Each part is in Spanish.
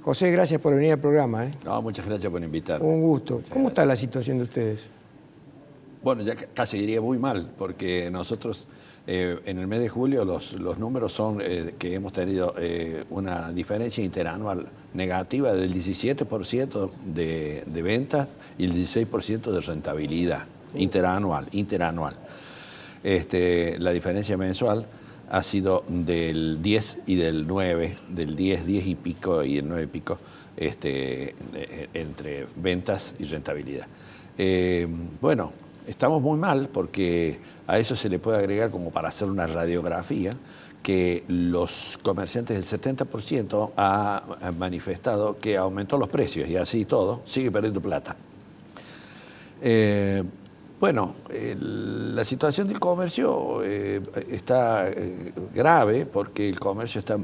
José, gracias por venir al programa. No, muchas gracias por invitarme. Un gusto. Muchas ¿Cómo está gracias. la situación de ustedes? Bueno, ya casi diría muy mal, porque nosotros en el mes de julio los números son que hemos tenido una diferencia interanual negativa del 17% de ventas y el 16% de rentabilidad interanual. La diferencia mensual ha sido del 10 y del 9, del 10 y pico y el 9 y pico, entre ventas y rentabilidad. Bueno, estamos muy mal porque a eso se le puede agregar, como para hacer una radiografía, que los comerciantes del 70% han manifestado que aumentó los precios y así todo, sigue perdiendo plata. Bueno, la situación del comercio está grave porque el comercio está,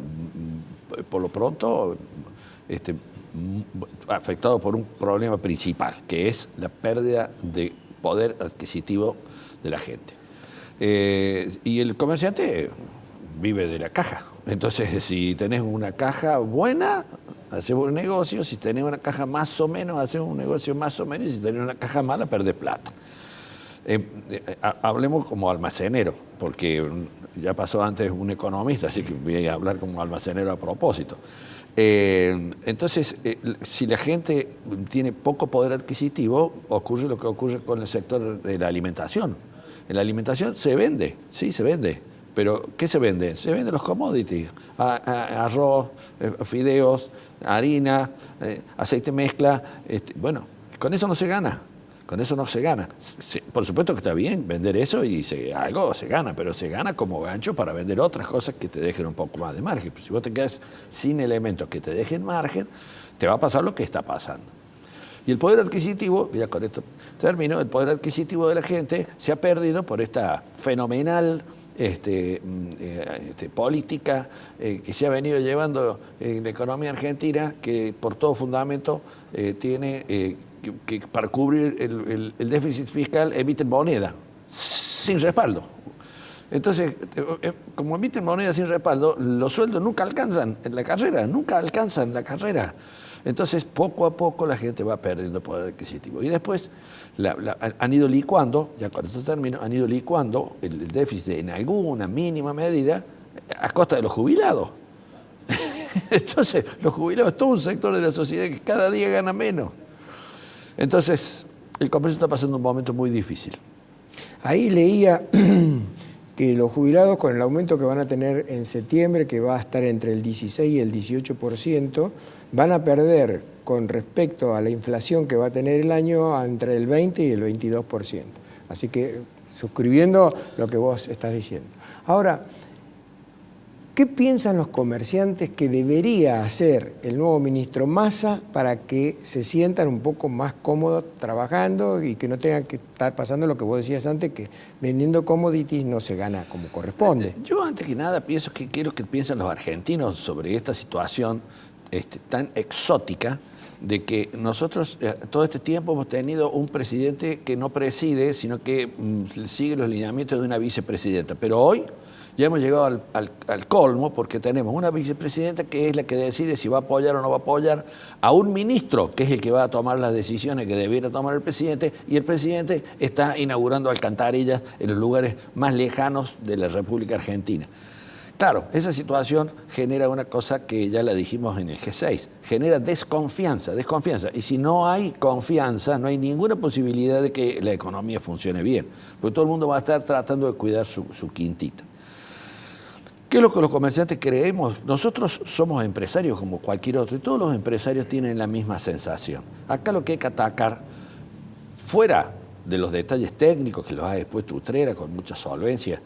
por lo pronto, afectado por un problema principal, que es la pérdida de poder adquisitivo de la gente. Y el comerciante vive de la caja. Entonces, si tenés una caja buena, haces un negocio. Si tenés una caja más o menos, haces un negocio más o menos. Y si tenés una caja mala, perdés plata. Hablemos como almacenero, porque ya pasó antes un economista, así que voy a hablar como almacenero a propósito. Entonces, si la gente tiene poco poder adquisitivo, ocurre lo que ocurre con el sector de la alimentación. En la alimentación se vende, sí se vende, pero ¿qué se vende? Se venden los commodities, arroz, fideos, harina, aceite mezcla, bueno, con eso no se gana. Con eso no se gana. Por supuesto que está bien vender eso y algo se gana, pero se gana como gancho para vender otras cosas que te dejen un poco más de margen. Pero si vos te quedas sin elementos que te dejen margen, te va a pasar lo que está pasando. Y el poder adquisitivo, ya con esto termino, el poder adquisitivo de la gente se ha perdido por esta fenomenal política que se ha venido llevando en la economía argentina, que por todo fundamento tiene que para cubrir el déficit fiscal emiten moneda sin respaldo. Entonces, como emiten moneda sin respaldo, los sueldos nunca alcanzan en la carrera, Entonces, poco a poco la gente va perdiendo poder adquisitivo. Y después han ido licuando, ya con esto termino, han ido licuando el déficit en alguna mínima medida a costa de los jubilados. Entonces, los jubilados es todo un sector de la sociedad que cada día gana menos. Entonces, el comercio está pasando un momento muy difícil. Ahí leía que los jubilados, con el aumento que van a tener en septiembre, que va a estar entre el 16 y el 18%, van a perder con respecto a la inflación que va a tener el año entre el 20 y el 22%. Así que, suscribiendo lo que vos estás diciendo. Ahora, ¿qué piensan los comerciantes que debería hacer el nuevo ministro Massa para que se sientan un poco más cómodos trabajando y que no tengan que estar pasando lo que vos decías antes, que vendiendo commodities no se gana como corresponde? Yo antes que nada quiero que piensen los argentinos sobre esta situación tan exótica de que nosotros todo este tiempo hemos tenido un presidente que no preside, sino que sigue los lineamientos de una vicepresidenta. Pero hoy ya hemos llegado al colmo, porque tenemos una vicepresidenta que es la que decide si va a apoyar o no va a apoyar a un ministro, que es el que va a tomar las decisiones que debiera tomar el presidente, y el presidente está inaugurando alcantarillas en los lugares más lejanos de la República Argentina. Claro, esa situación genera una cosa que ya la dijimos en el G6, genera desconfianza. Y si no hay confianza, no hay ninguna posibilidad de que la economía funcione bien, porque todo el mundo va a estar tratando de cuidar su quintita. ¿Qué es lo que los comerciantes creemos? Nosotros somos empresarios como cualquier otro y todos los empresarios tienen la misma sensación. Acá lo que hay que atacar, fuera de los detalles técnicos que los ha expuesto Utrera con mucha solvencia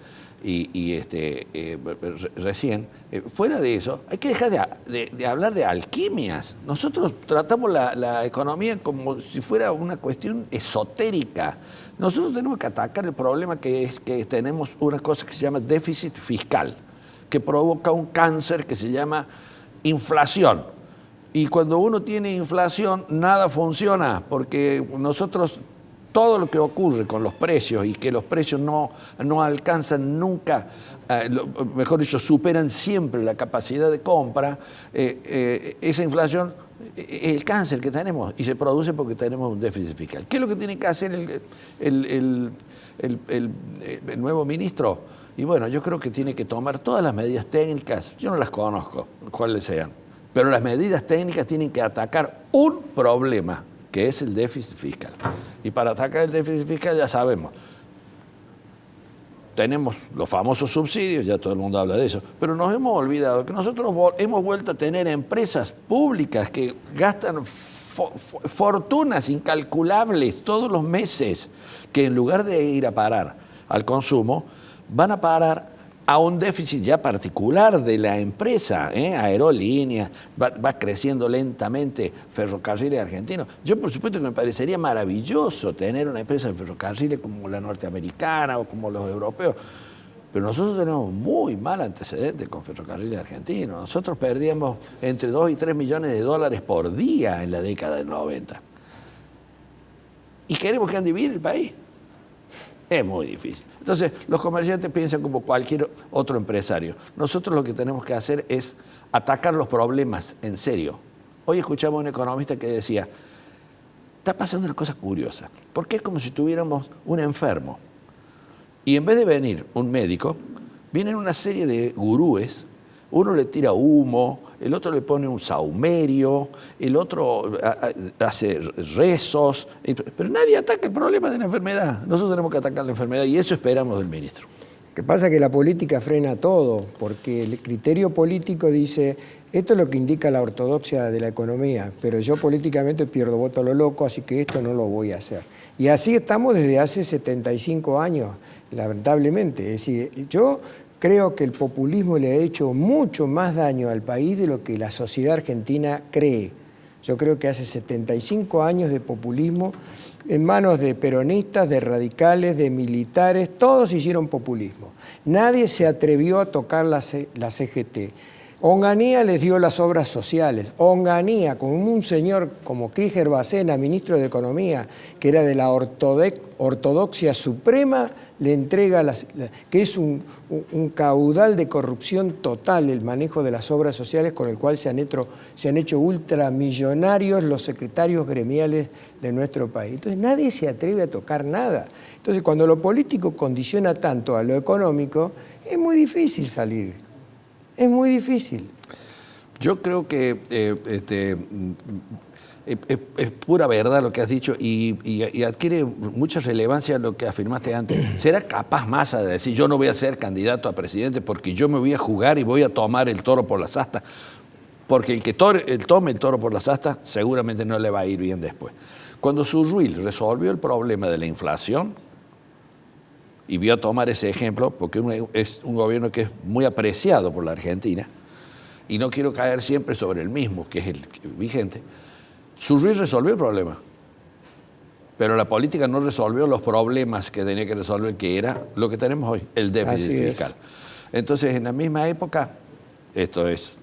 recién, fuera de eso, hay que dejar de hablar de alquimias. Nosotros tratamos la economía como si fuera una cuestión esotérica. Nosotros tenemos que atacar el problema que es que tenemos una cosa que se llama déficit fiscal, que provoca un cáncer que se llama inflación. Y cuando uno tiene inflación, nada funciona, porque nosotros todo lo que ocurre con los precios y que los precios no alcanzan nunca, mejor dicho, superan siempre la capacidad de compra, esa inflación es el cáncer que tenemos y se produce porque tenemos un déficit fiscal. ¿Qué es lo que tiene que hacer el nuevo ministro? Y bueno, yo creo que tiene que tomar todas las medidas técnicas, yo no las conozco, cuáles sean, pero las medidas técnicas tienen que atacar un problema, que es el déficit fiscal. Y para atacar el déficit fiscal ya sabemos, tenemos los famosos subsidios, ya todo el mundo habla de eso, pero nos hemos olvidado que nosotros hemos vuelto a tener empresas públicas que gastan fortunas incalculables todos los meses, que en lugar de ir a parar al consumo, van a parar a un déficit ya particular de la empresa, aerolíneas, va creciendo lentamente Ferrocarriles Argentinos. Yo, por supuesto, que me parecería maravilloso tener una empresa de ferrocarriles como la norteamericana o como los europeos, pero nosotros tenemos muy mal antecedente con Ferrocarriles Argentinos. Nosotros perdíamos entre 2 y 3 millones de dólares por día en la década del 90. Y queremos que ande bien el país. Es muy difícil. Entonces, los comerciantes piensan como cualquier otro empresario. Nosotros lo que tenemos que hacer es atacar los problemas en serio. Hoy escuchamos a un economista que decía, está pasando una cosa curiosa, porque es como si tuviéramos un enfermo. Y en vez de venir un médico, vienen una serie de gurúes. Uno le tira humo, el otro le pone un saumerio, el otro hace rezos, pero nadie ataca el problema de la enfermedad. Nosotros tenemos que atacar la enfermedad y eso esperamos del ministro. Lo que pasa es que la política frena todo, porque el criterio político dice, esto es lo que indica la ortodoxia de la economía, pero yo políticamente pierdo voto a lo loco, así que esto no lo voy a hacer. Y así estamos desde hace 75 años, lamentablemente. Es decir, yo creo que el populismo le ha hecho mucho más daño al país de lo que la sociedad argentina cree. Yo creo que hace 75 años de populismo en manos de peronistas, de radicales, de militares, todos hicieron populismo. Nadie se atrevió a tocar la CGT. Onganía les dio las obras sociales. Onganía, con un señor como Krieger Bacena, ministro de Economía, que era de la ortodoxia suprema, le entrega, que es un caudal de corrupción total el manejo de las obras sociales con el cual se han hecho ultramillonarios los secretarios gremiales de nuestro país. Entonces nadie se atreve a tocar nada. Entonces cuando lo político condiciona tanto a lo económico, es muy difícil salir. Es muy difícil. Yo creo que es pura verdad lo que has dicho y adquiere mucha relevancia lo que afirmaste antes. ¿Será capaz Massa de decir yo no voy a ser candidato a presidente porque yo me voy a jugar y voy a tomar el toro por las astas? Porque el que tome el toro por las astas seguramente no le va a ir bien después. Cuando Surruil resolvió el problema de la inflación, y voy a tomar ese ejemplo porque es un gobierno que es muy apreciado por la Argentina y no quiero caer siempre sobre el mismo, que es el vigente. Surruil resolvió el problema, pero la política no resolvió los problemas que tenía que resolver, que era lo que tenemos hoy, el déficit fiscal. Entonces, en la misma época, esto es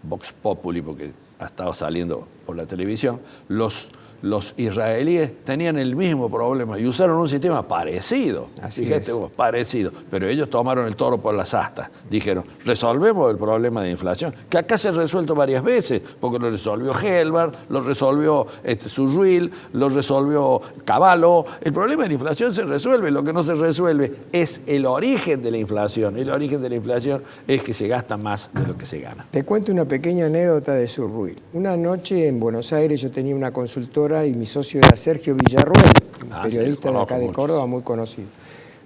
Vox Populi, porque ha estado saliendo por la televisión, los israelíes tenían el mismo problema y usaron un sistema parecido. Fíjate vos, parecido. Pero ellos tomaron el toro por las astas. Dijeron, resolvemos el problema de inflación, que acá se ha resuelto varias veces, porque lo resolvió Helbar, lo resolvió Surruil, lo resolvió Cavallo. El problema de la inflación se resuelve, lo que no se resuelve es el origen de la inflación. El origen de la inflación es que se gasta más de lo que se gana. Te cuento una pequeña anécdota de Surruil. Una noche en Buenos Aires yo tenía una consultora y mi socio era Sergio Villarruel, periodista de acá de Córdoba, muy conocido.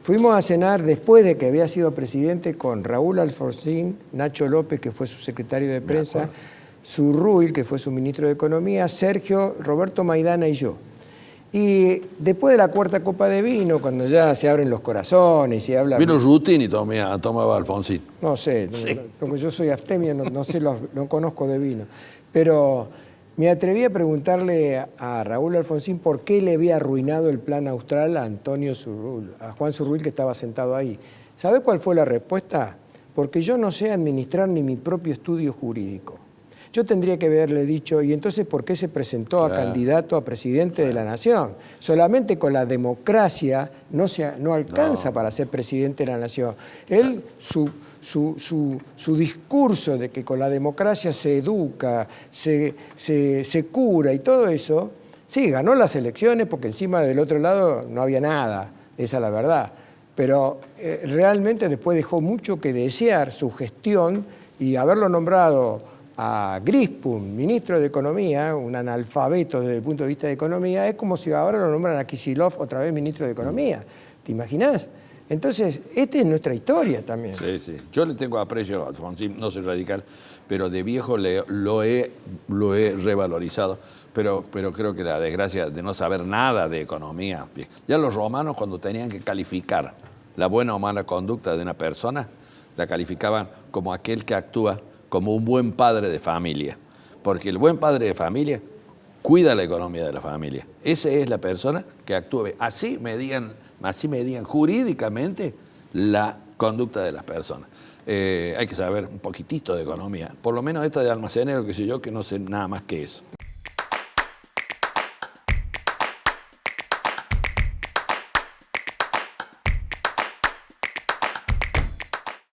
Fuimos a cenar después de que había sido presidente con Raúl Alfonsín, Nacho López, que fue su secretario de prensa, Surruil, que fue su ministro de Economía, Sergio, Roberto Maidana y yo. Y después de la cuarta copa de vino, cuando ya se abren los corazones y se habla... Vino Rutin y tomaba Alfonsín. No sé, sí. Porque yo soy abstemio, no sé, no conozco de vino. Pero me atreví a preguntarle a Raúl Alfonsín por qué le había arruinado el plan austral a Antonio Surruil, a Juan Surruil, que estaba sentado ahí. ¿Sabe cuál fue la respuesta? Porque yo no sé administrar ni mi propio estudio jurídico. yo tendría que haberle dicho, ¿y entonces por qué se presentó a candidato a presidente de la Nación? Solamente con la democracia no alcanza para ser presidente de la Nación. Él, su discurso de que con la democracia se educa, se cura y todo eso, sí, ganó las elecciones porque encima del otro lado no había nada, esa es la verdad. Pero realmente después dejó mucho que desear su gestión, y haberlo nombrado a Grispum, ministro de Economía, un analfabeto desde el punto de vista de Economía, es como si ahora lo nombran a Kicillof otra vez ministro de Economía. ¿Te imaginás? Entonces, esta es nuestra historia también. Sí, sí. Yo le tengo aprecio a Alfonsín, no soy radical, pero de viejo lo he revalorizado. Pero creo que la desgracia de no saber nada de economía. Ya los romanos, cuando tenían que calificar la buena o mala conducta de una persona, la calificaban como aquel que actúa como un buen padre de familia. Porque el buen padre de familia cuida la economía de la familia. Esa es la persona que actúa. Así medían jurídicamente la conducta de las personas. Hay que saber un poquitito de economía. Por lo menos esta de almacenero, que sé yo, que no sé nada más que eso.